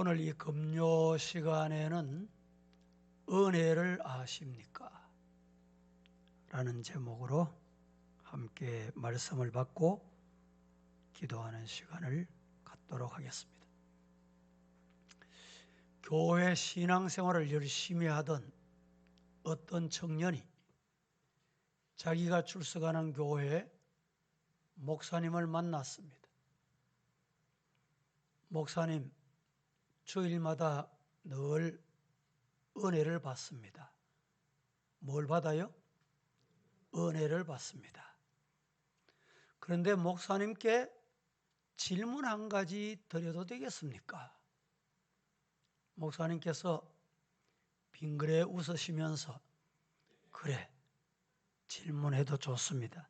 오늘 이 금요 시간에는 은혜를 아십니까? 라는 제목으로 함께 말씀을 받고 기도하는 시간을 갖도록 하겠습니다. 교회 신앙생활을 열심히 하던 어떤 청년이 자기가 출석하는 교회에 목사님을 만났습니다. 목사님, 주일마다 늘 은혜를 받습니다. 뭘 받아요? 은혜를 받습니다. 그런데 목사님께 질문 한 가지 드려도 되겠습니까? 목사님께서 빙그레 웃으시면서 그래, 질문해도 좋습니다.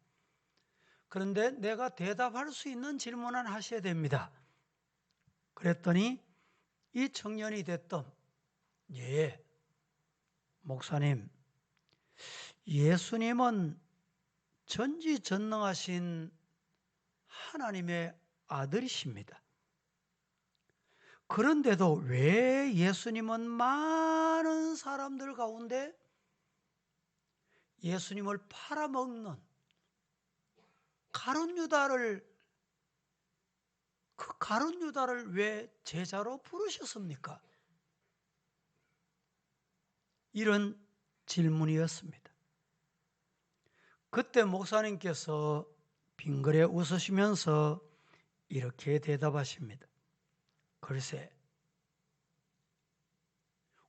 그런데 내가 대답할 수 있는 질문은 하셔야 됩니다. 그랬더니 이 청년이 대뜸 예, 목사님, 예수님은 전지전능하신 하나님의 아들이십니다. 그런데도 왜 예수님은 많은 사람들 가운데 예수님을 팔아먹는 가룟 유다를 왜 제자로 부르셨습니까? 이런 질문이었습니다. 그때 목사님께서 빙그레 웃으시면서 이렇게 대답하십니다. 글쎄,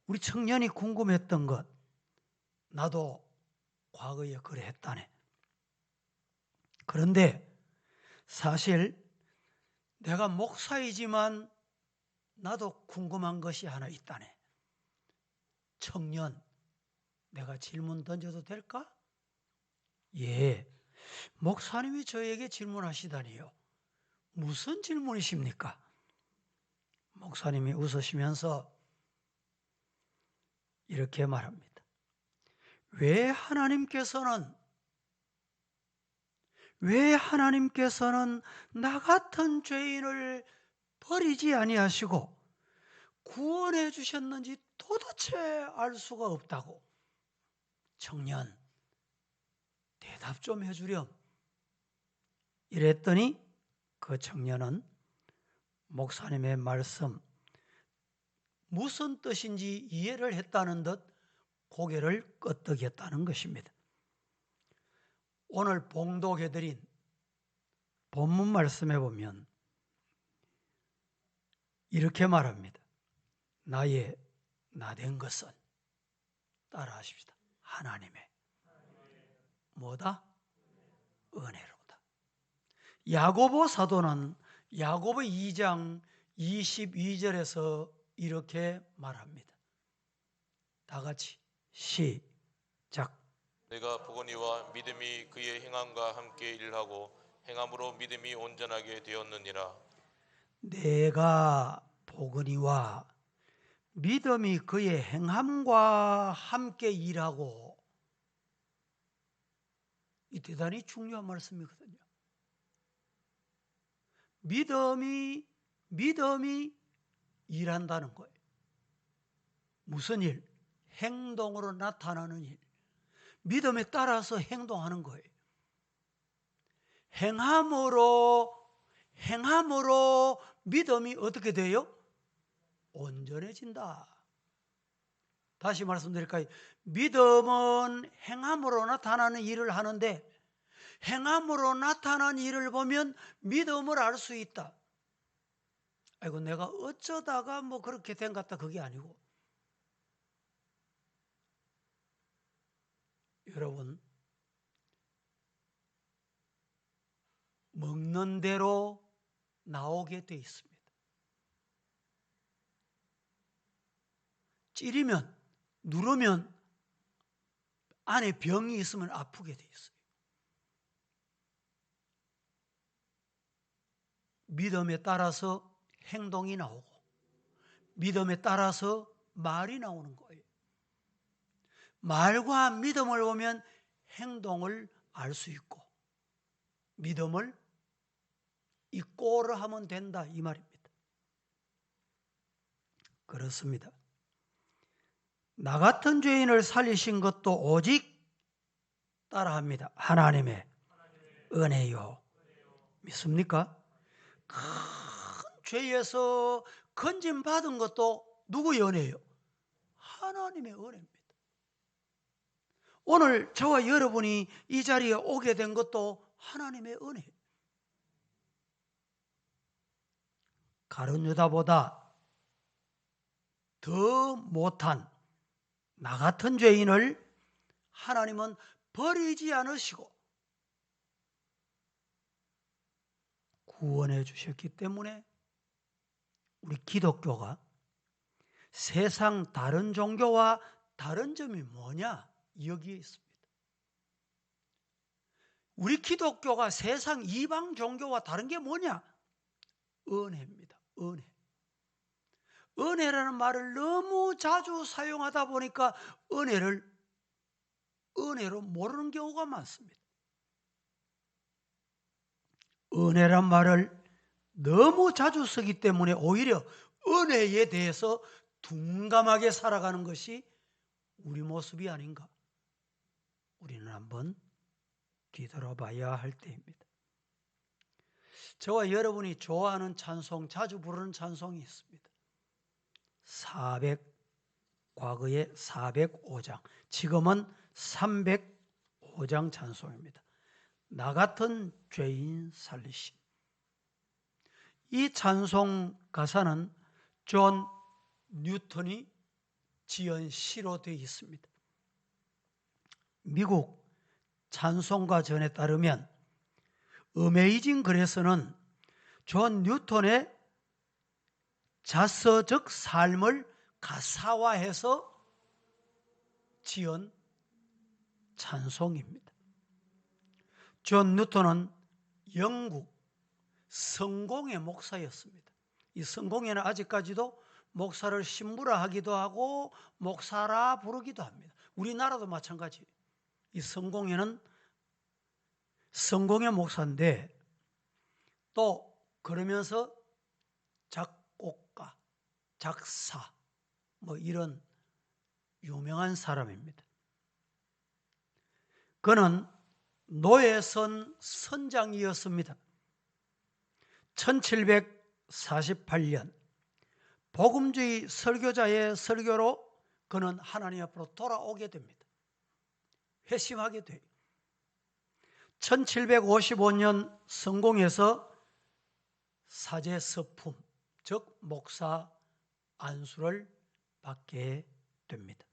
우리 청년이 궁금했던 것, 나도 과거에 그래 했다네. 그런데 사실 내가 목사이지만 나도 궁금한 것이 하나 있다네. 청년, 내가 질문 던져도 될까? 예, 목사님이 저에게 질문하시다니요. 무슨 질문이십니까? 목사님이 웃으시면서 이렇게 말합니다. 왜 하나님께서는 나 같은 죄인을 버리지 아니하시고 구원해 주셨는지 도대체 알 수가 없다고. 청년, 대답 좀 해주렴. 이랬더니 그 청년은 목사님의 말씀, 무슨 뜻인지 이해를 했다는 듯 고개를 끄덕였다는 것입니다. 오늘 봉독해드린 본문 말씀에 보면 이렇게 말합니다. 나의 나된 것은 따라하십시다. 하나님의 뭐다? 은혜로다. 야고보 사도는 야고보 2장 22절에서 이렇게 말합니다. 다 같이 시작. 내가 보거니와 믿음이 그의 행함과 함께 일하고 행함으로 믿음이 온전하게 되었느니라. 내가 보거니와 믿음이 그의 행함과 함께 일하고, 이 대단히 중요한 말씀이거든요. 믿음이 일한다는 거예요. 무슨 일? 행동으로 나타나는 일. 믿음에 따라서 행동하는 거예요. 행함으로 믿음이 어떻게 돼요? 온전해진다. 다시 말씀드릴까요? 믿음은 행함으로 나타나는 일을 하는데 행함으로 나타난 일을 보면 믿음을 알 수 있다. 아이고, 내가 어쩌다가 뭐 그렇게 된 것 같다. 그게 아니고, 여러분, 먹는 대로 나오게 돼 있습니다. 찌르면, 누르면 안에 병이 있으면 아프게 돼 있어요. 믿음에 따라서 행동이 나오고 믿음에 따라서 말이 나오는 거예요. 말과 믿음을 보면 행동을 알 수 있고 믿음을 이꼬르 하면 된다, 이 말입니다. 그렇습니다. 나 같은 죄인을 살리신 것도 오직 따라합니다. 하나님의 은혜요. 믿습니까? 큰 죄에서 건짐받은 것도 누구의 은혜예요? 하나님의 은혜입니다. 오늘 저와 여러분이 이 자리에 오게 된 것도 하나님의 은혜예요. 가룟 유다보다 더 못한 나 같은 죄인을 하나님은 버리지 않으시고 구원해 주셨기 때문에 우리 기독교가 세상 다른 종교와 다른 점이 뭐냐? 여기에 있습니다. 우리 기독교가 세상 이방 종교와 다른 게 뭐냐? 은혜입니다. 은혜. 은혜라는 말을 너무 자주 사용하다 보니까 은혜로 모르는 경우가 많습니다. 은혜란 말을 너무 자주 쓰기 때문에 오히려 은혜에 대해서 둔감하게 살아가는 것이 우리 모습이 아닌가. 우리는 한번 뒤돌아봐야 할 때입니다. 저와 여러분이 좋아하는 찬송, 자주 부르는 찬송이 있습니다. 과거에 405장, 지금은 305장 찬송입니다. 나 같은 죄인 살리심. 이 찬송 가사는 존 뉴턴이 지은 시로 되어 있습니다. 미국 찬송가 전에 따르면 어메이징 그레이스는 존 뉴턴의 자서적 삶을 가사화해서 지은 찬송입니다. 존 뉴턴은 영국 성공회 목사였습니다. 이 성공회는 아직까지도 목사를 신부라 하기도 하고 목사라 부르기도 합니다. 우리나라도 마찬가지. 이 성공회는 성공회 목사인데 또 그러면서 작곡가, 작사 뭐 이런 유명한 사람입니다. 그는 노예선 선장이었습니다. 1748년 복음주의 설교자의 설교로 그는 하나님 앞으로 돌아오게 됩니다. 회심하게 돼요. 1755년 성공에서 사제서품, 즉 목사 안수를 받게 됩니다.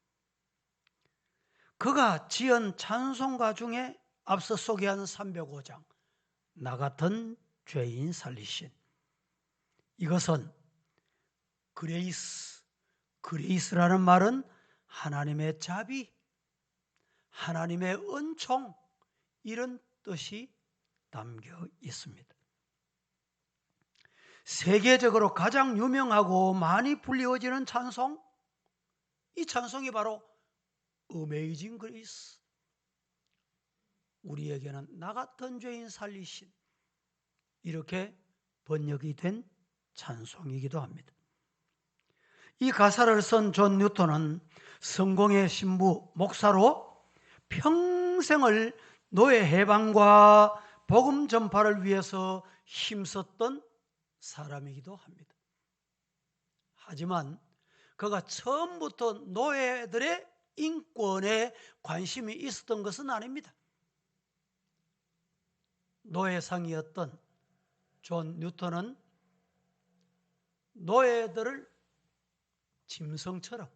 그가 지은 찬송가 중에 앞서 소개한 305장, 나 같은 죄인 살리신. 이것은 그레이스라는 말은 하나님의 자비, 하나님의 은총, 이런 뜻이 담겨 있습니다. 세계적으로 가장 유명하고 많이 불리워지는 찬송, 이 찬송이 바로 Amazing Grace. 우리에게는 나 같은 죄인 살리신, 이렇게 번역이 된 찬송이기도 합니다. 이 가사를 쓴 존 뉴턴은 성공의 신부, 목사로 평생을 노예 해방과 복음 전파를 위해서 힘썼던 사람이기도 합니다. 하지만 그가 처음부터 노예들의 인권에 관심이 있었던 것은 아닙니다. 노예상이었던 존 뉴턴은 노예들을 짐승처럼,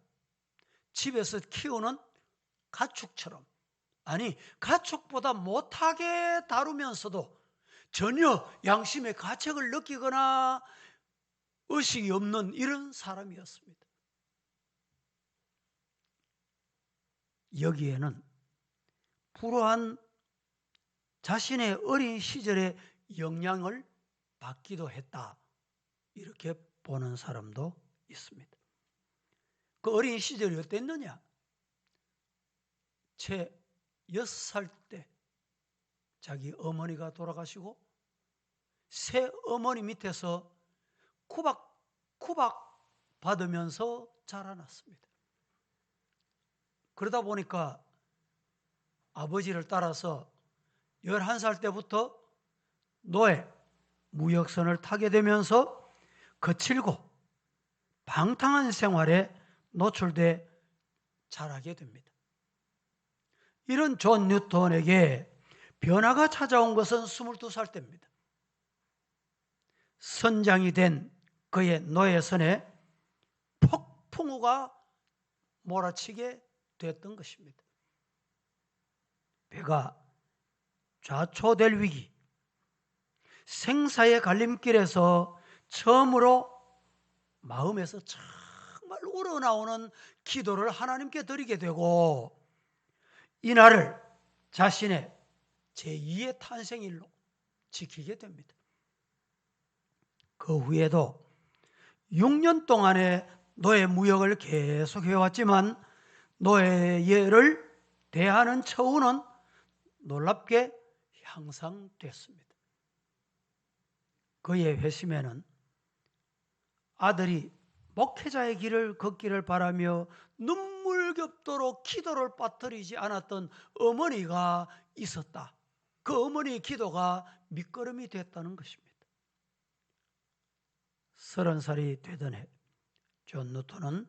집에서 키우는 가축처럼, 아니 가축보다 못하게 다루면서도 전혀 양심의 가책을 느끼거나 의식이 없는 이런 사람이었습니다. 여기에는 불우한 자신의 어린 시절의 영향을 받기도 했다, 이렇게 보는 사람도 있습니다. 그 어린 시절이 어땠느냐? 채 6살 때 자기 어머니가 돌아가시고 새 어머니 밑에서 쿠박쿠박 받으면서 자라났습니다. 그러다 보니까 아버지를 따라서 11살 때부터 노예, 무역선을 타게 되면서 거칠고 방탕한 생활에 노출돼 자라게 됩니다. 이런 존 뉴턴에게 변화가 찾아온 것은 22살 때입니다. 선장이 된 그의 노예선에 폭풍우가 몰아치게 됐던 것입니다. 배가 좌초될 위기, 생사의 갈림길에서 처음으로 마음에서 정말 우러나오는 기도를 하나님께 드리게 되고, 이날을 자신의 제2의 탄생일로 지키게 됩니다. 그 후에도 6년 동안의 노예 무역을 계속 해왔지만 노예를 대하는 처우는 놀랍게 향상됐습니다. 그의 회심에는 아들이 목회자의 길을 걷기를 바라며 눈물겹도록 기도를 빠뜨리지 않았던 어머니가 있었다. 그 어머니의 기도가 밑거름이 됐다는 것입니다. 30살이 되던 해 존 뉴턴은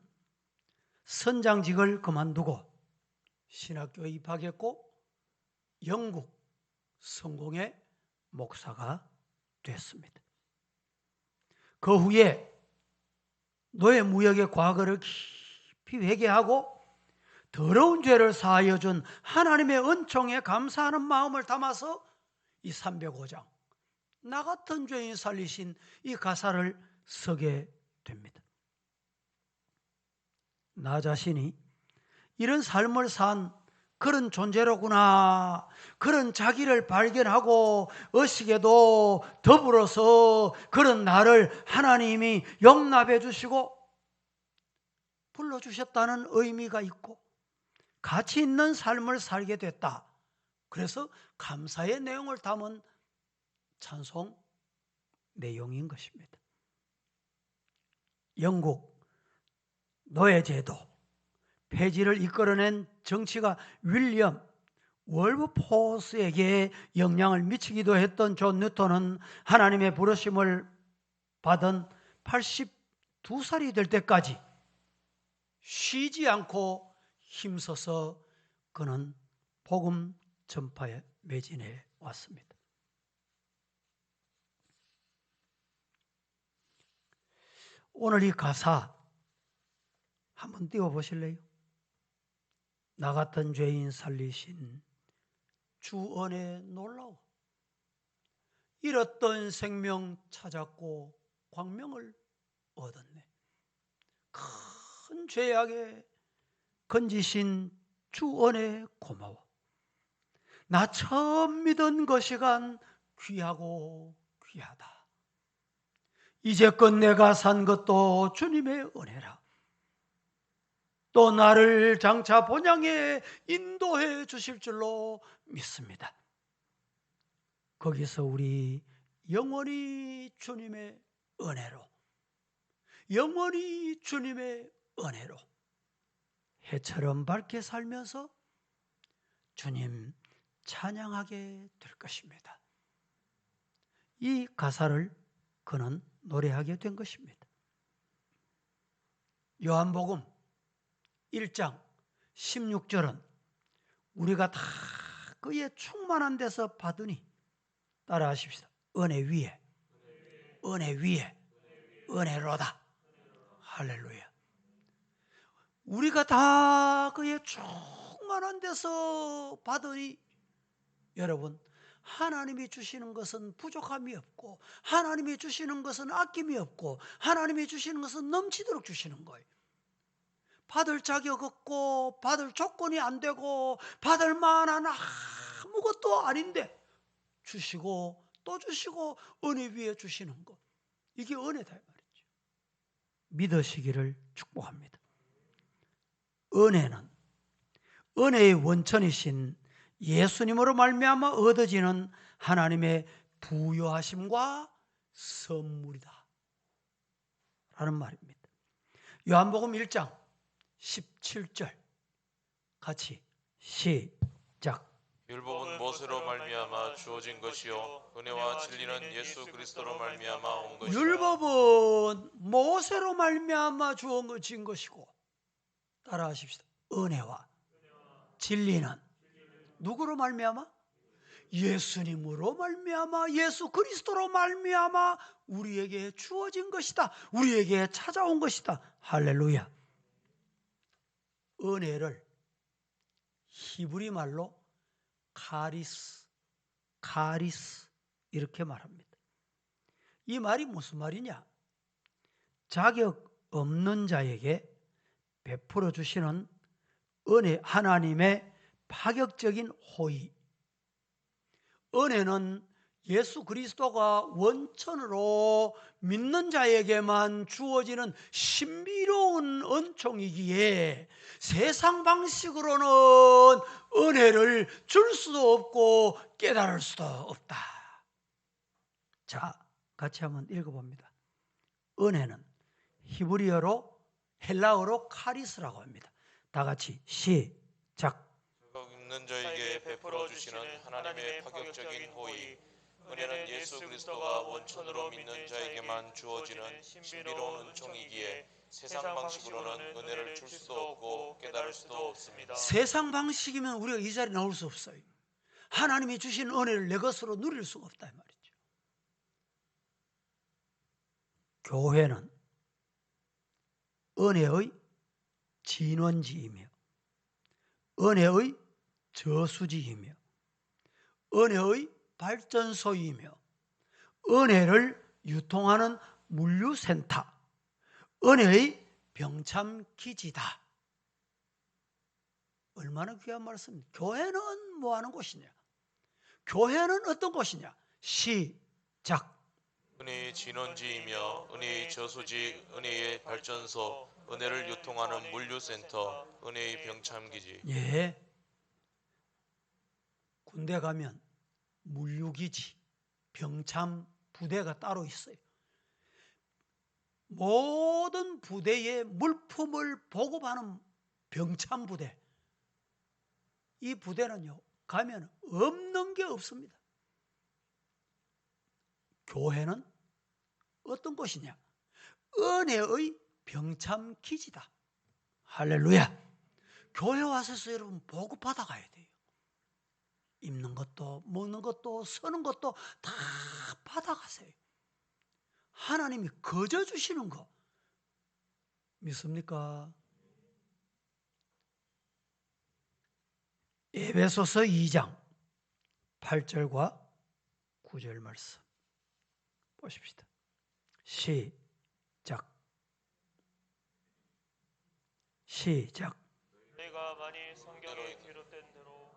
선장직을 그만두고 신학교에 입학했고 영국 성공의 목사가 됐습니다. 그 후에 노예 무역의 과거를 깊이 회개하고 더러운 죄를 사하여 준 하나님의 은총에 감사하는 마음을 담아서 이 305장 나 같은 죄인 살리신 이 가사를 쓰게 됩니다. 나 자신이 이런 삶을 산 그런 존재로구나, 그런 자기를 발견하고 의식에도 더불어서 그런 나를 하나님이 용납해 주시고 불러주셨다는 의미가 있고 가치 있는 삶을 살게 됐다. 그래서 감사의 내용을 담은 찬송 내용인 것입니다. 영국 노예제도 폐지를 이끌어낸 정치가 윌리엄 월브포스에게 영향을 미치기도 했던 존 뉴턴은 하나님의 부르심을 받은 82살이 될 때까지 쉬지 않고 힘써서 그는 복음 전파에 매진해 왔습니다. 오늘 이 가사 한번 띄워보실래요? 나 같은 죄인 살리신 주 은혜 놀라워. 잃었던 생명 찾았고 광명을 얻었네. 큰 죄악에 건지신 주 은혜 고마워. 나 처음 믿은 그 시간 귀하고 귀하다. 이제껏 내가 산 것도 주님의 은혜라. 또 나를 장차 본향에 인도해 주실 줄로 믿습니다. 거기서 우리 영원히 주님의 은혜로, 영원히 주님의 은혜로 해처럼 밝게 살면서 주님 찬양하게 될 것입니다. 이 가사를 그는 노래하게 된 것입니다. 요한복음 1장 16절은 우리가 다 그의 충만한 데서 받으니, 따라 하십시다. 은혜 위에 은혜 위에 은혜로다. 할렐루야. 우리가 다 그의 충만한 데서 받으니, 여러분, 하나님이 주시는 것은 부족함이 없고 하나님이 주시는 것은 아낌이 없고 하나님이 주시는 것은 넘치도록 주시는 거예요. 받을 자격 없고 받을 조건이 안 되고 받을 만한 아무것도 아닌데 주시고 또 주시고 은혜 위에 주시는 것, 이게 은혜다 말이죠. 믿으시기를 축복합니다. 은혜는 은혜의 원천이신 예수님으로 말미암아 얻어지는 하나님의 부요하심과 선물이다 라는 말입니다. 요한복음 1장 17절 같이 시작. 율법은 무엇으로 말미암아 주어진 것이요 은혜와 진리는 예수 그리스도로 말미암아 온 것이라. 율법은 모세로 말미암아 주어진 것이고, 따라하십시다. 은혜와 진리는 누구로 말미암아? 예수님으로 말미암아, 예수 그리스도로 말미암아 우리에게 주어진 것이다. 우리에게 찾아온 것이다. 할렐루야. 은혜를 히브리 말로 카리스 이렇게 말합니다. 이 말이 무슨 말이냐? 자격 없는 자에게 베풀어 주시는 은혜, 하나님의 파격적인 호의. 은혜는 예수 그리스도가 원천으로 믿는 자에게만 주어지는 신비로운 은총이기에 세상 방식으로는 은혜를 줄 수도 없고 깨달을 수도 없다. 자, 같이 한번 읽어봅니다. 은혜는 히브리어로, 헬라어로 카리스라고 합니다. 다 같이 시작. 자격 있는 자에게 베풀어 주시는 하나님의 파격적인 호의. 은혜는 예수 그리스도가 원천으로 믿는 자에게만 주어지는 신비로운 은총이기에 세상 방식으로는 은혜를 줄 수도 없고 깨달을 수도 없습니다. 세상 방식이면 우리가 이 자리에 나올 수 없어요. 하나님이 주신 은혜를 내 것으로 누릴 수가 없다 이 말이죠. 교회는 은혜의 진원지이며 은혜의 저수지이며 은혜의 발전소이며 은혜를 유통하는 물류센터, 은혜의 병참기지다. 얼마나 귀한 말씀입니다. 교회는 뭐 하는 곳이냐? 교회는 어떤 곳이냐? 시작. 은혜의 진원지이며 은혜의 저수지, 은혜의 발전소, 은혜를 유통하는 물류센터, 은혜의 병참기지. 예. 군대 가면 물류기지, 병참 부대가 따로 있어요. 모든 부대에 물품을 보급하는 병참 부대. 이 부대는요, 가면 없는 게 없습니다. 교회는 어떤 곳이냐? 은혜의 병참 기지다. 할렐루야. 교회 와서 여러분 보급받아 가야 돼요. 입는 것도 먹는 것도 서는 것도 다 받아가세요. 하나님이 거저 주시는 거 믿습니까? 에베소서 2장 8절과 9절 말씀 보십시다. 시작. 너희가 만일 성경에 기록된 대로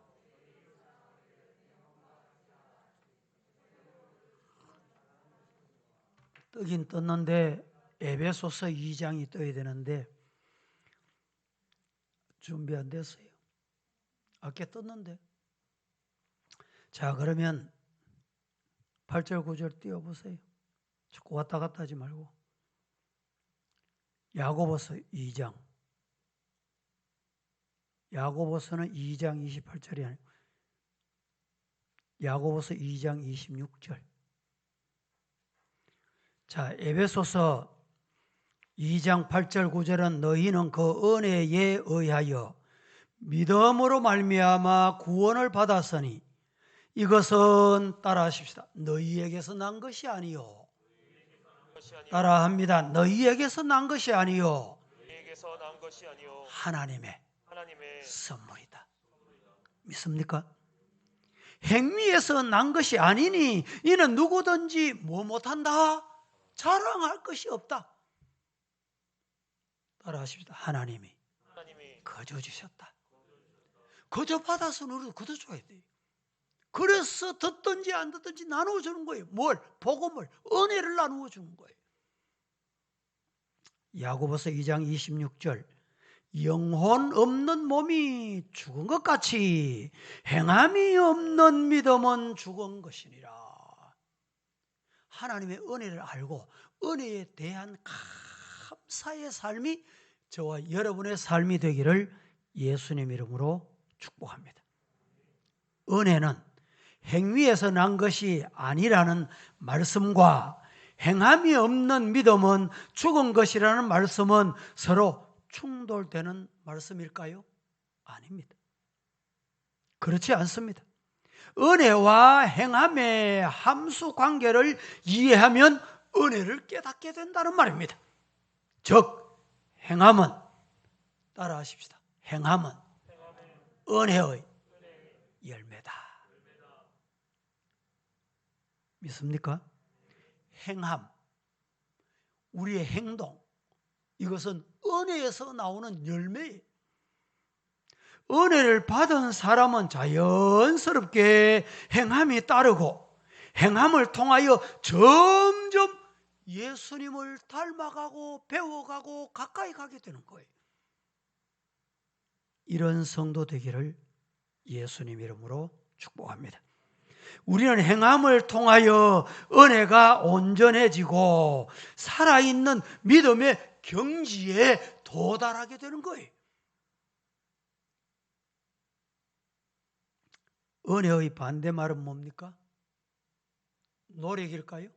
뜨긴 떴는데 에베소서 2장이 떠야 되는데 준비 안 됐어요. 아까 떴는데. 자, 그러면 8절 9절 띄워보세요. 자꾸 왔다 갔다 하지 말고. 야고보서 2장. 야고보서는 2장 28절이 아니고 야고보서 2장 26절. 자, 에베소서 2장 8절 9절은 너희는 그 은혜에 의하여 믿음으로 말미암아 구원을 받았으니 이것은 따라하십시다. 너희에게서 난 것이 아니요. 따라합니다. 너희에게서 난 것이 아니요. 너희에게서 난 것이 아니요 하나님의 하나님의 선물이다. 믿습니까? 행위에서 난 것이 아니니 이는 누구든지 뭐 못한다? 자랑할 것이 없다. 따라하십시다. 하나님이 거저 주셨다. 거저 받아서는 우리도 거저 줘야 돼요. 그래서 듣든지 안 듣든지 나누어 주는 거예요. 뭘? 복음을, 은혜를 나누어 주는 거예요. 야고보서 2장 26절. 영혼 없는 몸이 죽은 것 같이 행함이 없는 믿음은 죽은 것이니라. 하나님의 은혜를 알고 은혜에 대한 감사의 삶이 저와 여러분의 삶이 되기를 예수님 이름으로 축복합니다. 은혜는 행위에서 난 것이 아니라는 말씀과 행함이 없는 믿음은 죽은 것이라는 말씀은 서로 충돌되는 말씀일까요? 아닙니다. 그렇지 않습니다. 은혜와 행함의 함수 관계를 이해하면 은혜를 깨닫게 된다는 말입니다. 즉, 행함은, 따라하십시다. 행함은 은혜의 열매다. 믿습니까? 행함, 우리의 행동, 이것은 은혜에서 나오는 열매예요. 은혜를 받은 사람은 자연스럽게 행함이 따르고 행함을 통하여 점점 예수님을 닮아가고 배워가고 가까이 가게 되는 거예요. 이런 성도 되기를 예수님 이름으로 축복합니다. 우리는 행함을 통하여 은혜가 온전해지고 살아있는 믿음의 경지에 도달하게 되는 거예요. 은혜의 반대말은 뭡니까? 노력일까요?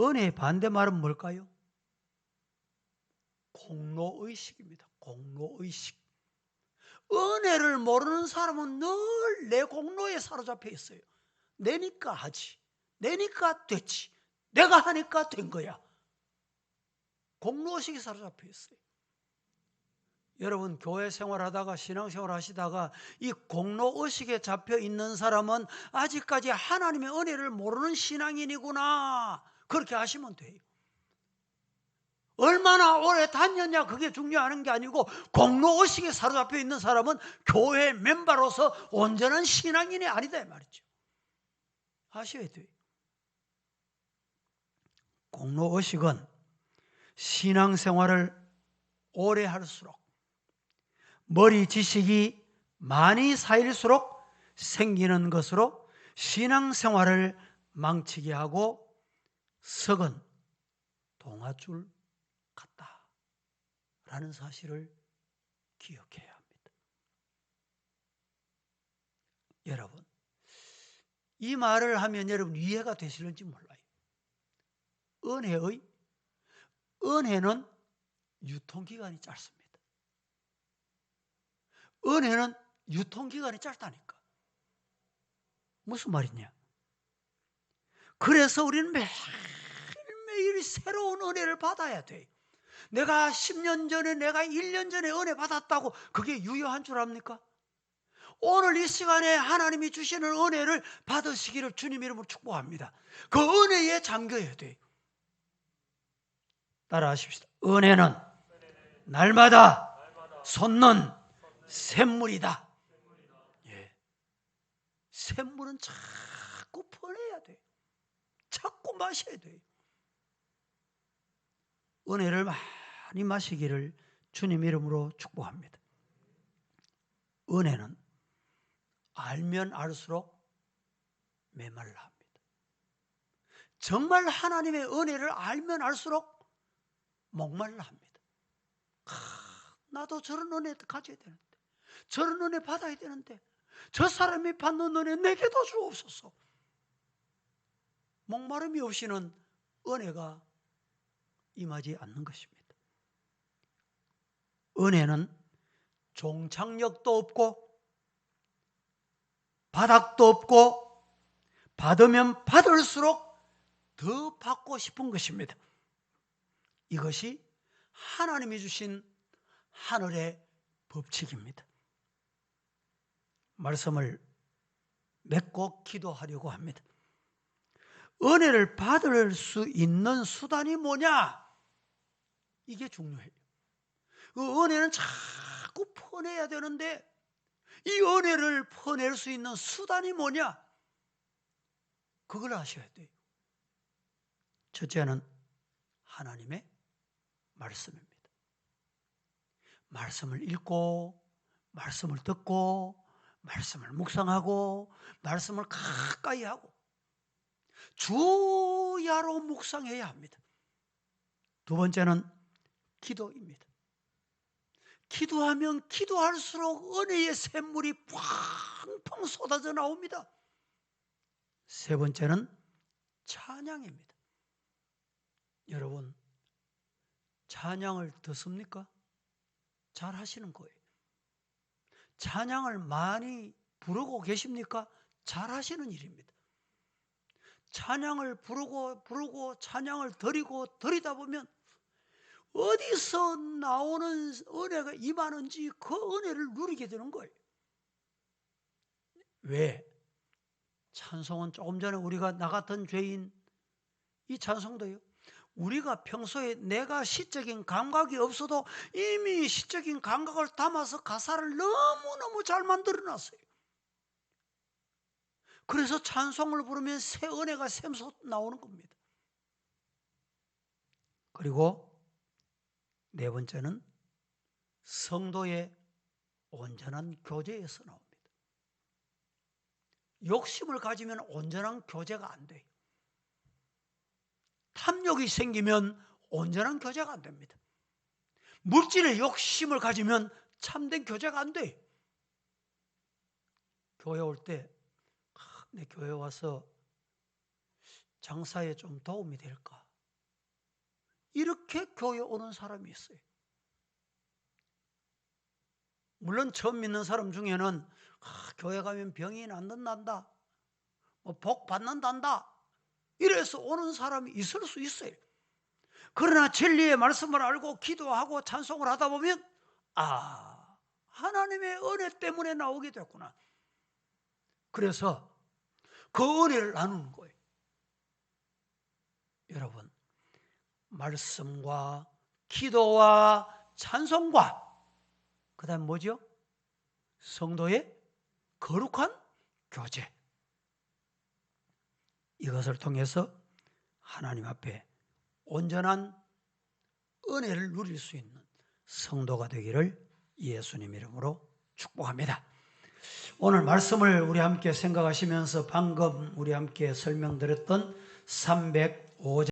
은혜의 반대말은 뭘까요? 공로의식입니다. 공로의식. 은혜를 모르는 사람은 늘 내 공로에 사로잡혀 있어요. 내니까 하지, 내니까 됐지, 내가 하니까 된 거야. 공로의식에 사로잡혀 있어요. 여러분, 교회 생활하다가 신앙생활 하시다가 이 공로의식에 잡혀 있는 사람은 아직까지 하나님의 은혜를 모르는 신앙인이구나, 그렇게 하시면 돼요. 얼마나 오래 다녔냐 그게 중요한 게 아니고 공로의식에 사로잡혀 있는 사람은 교회 멤버로서 온전한 신앙인이 아니다 이 말이죠. 아셔야 돼요. 공로의식은 신앙생활을 오래 할수록 머리 지식이 많이 쌓일수록 생기는 것으로 신앙생활을 망치게 하고 석은 동아줄 같다라는 사실을 기억해야 합니다. 여러분, 이 말을 하면 여러분 이해가 되실는지 몰라요. 은혜는 유통기간이 짧습니다. 은혜는 유통기간이 짧다니까. 무슨 말이냐? 그래서 우리는 매일매일 새로운 은혜를 받아야 돼. 내가 10년 전에, 내가 1년 전에 은혜 받았다고 그게 유효한 줄 압니까? 오늘 이 시간에 하나님이 주시는 은혜를 받으시기를 주님 이름으로 축복합니다. 그 은혜에 잠겨야 돼. 따라하십시다. 은혜는 날마다 솟는 샘물이다. 예. 샘물은 자꾸 퍼내야 돼. 자꾸 마셔야 돼. 은혜를 많이 마시기를 주님 이름으로 축복합니다. 은혜는 알면 알수록 메말라 합니다. 정말 하나님의 은혜를 알면 알수록 목말라 합니다. 나도 저런 은혜 가져야 되는데, 저런 은혜 받아야 되는데, 저 사람이 받는 은혜 내게도 주옵소서. 목마름이 없이는 은혜가 임하지 않는 것입니다. 은혜는 종착역도 없고 바닥도 없고 받으면 받을수록 더 받고 싶은 것입니다. 이것이 하나님이 주신 하늘의 법칙입니다. 말씀을 맺고 기도하려고 합니다. 은혜를 받을 수 있는 수단이 뭐냐? 이게 중요해요. 그 은혜는 자꾸 퍼내야 되는데 이 은혜를 퍼낼 수 있는 수단이 뭐냐? 그걸 아셔야 돼요. 첫째는 하나님의 말씀입니다. 말씀을 읽고 말씀을 듣고 말씀을 묵상하고 말씀을 가까이 하고 주야로 묵상해야 합니다. 두 번째는 기도입니다. 기도하면 기도할수록 은혜의 샘물이 팡팡 쏟아져 나옵니다. 세 번째는 찬양입니다. 여러분, 찬양을 듣습니까? 잘 하시는 거예요. 찬양을 많이 부르고 계십니까? 잘 하시는 일입니다. 찬양을 부르고 찬양을 드리다 보면 어디서 나오는 은혜가 임하는지 그 은혜를 누리게 되는 거예요. 왜? 찬송은 조금 전에 우리가 나 같은 죄인, 이 찬송도요, 우리가 평소에 내가 시적인 감각이 없어도 이미 시적인 감각을 담아서 가사를 너무너무 잘 만들어 놨어요. 그래서 찬송을 부르면 새 은혜가 샘솟 나오는 겁니다. 그리고 네 번째는 성도의 온전한 교제에서 나옵니다. 욕심을 가지면 온전한 교제가 안 돼요. 탐욕이 생기면 온전한 교제가 안 됩니다. 물질의 욕심을 가지면 참된 교제가 안 돼요. 교회 올 때 내 교회 와서 장사에 좀 도움이 될까? 이렇게 교회 오는 사람이 있어요. 물론 처음 믿는 사람 중에는 교회 가면 병이 낫는단다, 복 받는단다, 이래서 오는 사람이 있을 수 있어요. 그러나 진리의 말씀을 알고 기도하고 찬송을 하다 보면 하나님의 은혜 때문에 나오게 됐구나. 그래서 그 은혜를 나누는 거예요. 여러분, 말씀과 기도와 찬송과 그 다음 뭐죠? 성도의 거룩한 교제, 이것을 통해서 하나님 앞에 온전한 은혜를 누릴 수 있는 성도가 되기를 예수님 이름으로 축복합니다. 오늘 말씀을 우리 함께 생각하시면서 방금 우리 함께 설명드렸던 305장